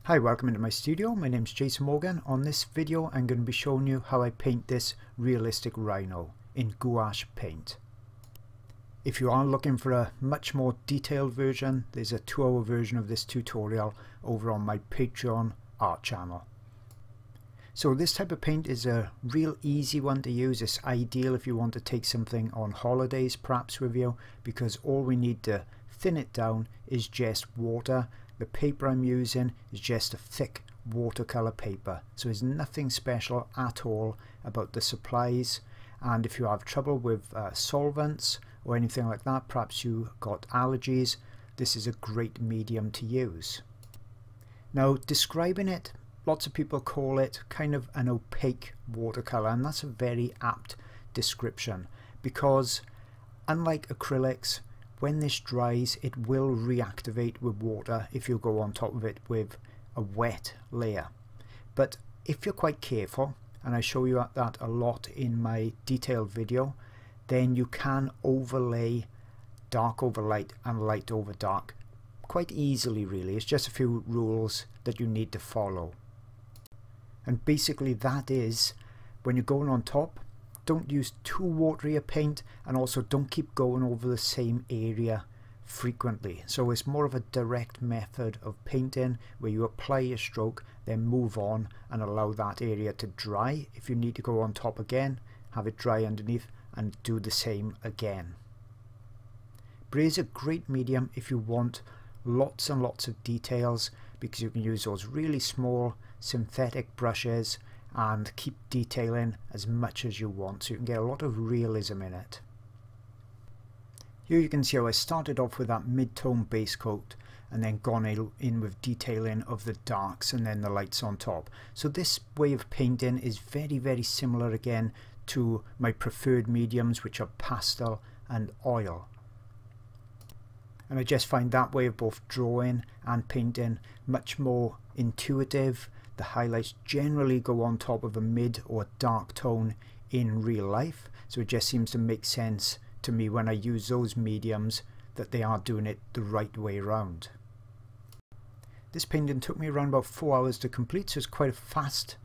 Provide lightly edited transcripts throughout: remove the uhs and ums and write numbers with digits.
Hi, welcome into my studio. My name's Jason Morgan. On this video I'm going to be showing you how I paint this realistic rhino in gouache paint. If you are looking for a much more detailed version, there's a 2-hour version of this tutorial over on my Patreon art channel. So this type of paint is a real easy one to use. It's ideal if you want to take something on holidays perhaps with you, because all we need to thin it down is just water. The paper I'm using is just a thick watercolor paper, so there's nothing special at all about the supplies. And if you have trouble with solvents or anything like that, perhaps you got allergies, this is a great medium to use. Now, describing it, lots of people call it kind of an opaque watercolor, and that's a very apt description, because unlike acrylics, when this dries, it will reactivate with water if you go on top of it with a wet layer. But if you're quite careful, and I show you that a lot in my detailed video, then you can overlay dark over light and light over dark quite easily really. It's just a few rules that you need to follow. And basically that is, when you're going on top, don't use too watery a paint, and also don't keep going over the same area frequently. So it's more of a direct method of painting where you apply your stroke, then move on and allow that area to dry. If you need to go on top again, have it dry underneath and do the same again. But it is a great medium if you want lots and lots of details, because you can use those really small synthetic brushes and keep detailing as much as you want, so you can get a lot of realism in it. Here you can see how I started off with that mid-tone base coat and then gone in with detailing of the darks and then the lights on top. So this way of painting is very similar again to my preferred mediums, which are pastel and oil. And I just find that way of both drawing and painting much more intuitive. The highlights generally go on top of a mid or dark tone in real life, so it just seems to make sense to me when I use those mediums that they are doing it the right way around. This painting took me around about 4 hours to complete, so it's quite a fast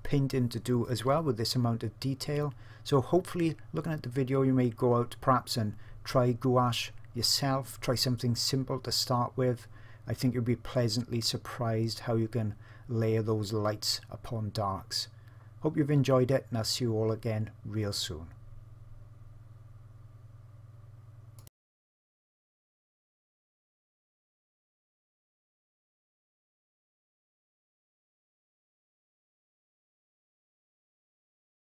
painting to do as well with this amount of detail. So hopefully, looking at the video, you may go out perhaps and try gouache yourself, try something simple to start with. I think you'll be pleasantly surprised how you can layer those lights upon darks. Hope you've enjoyed it, and I'll see you all again real soon.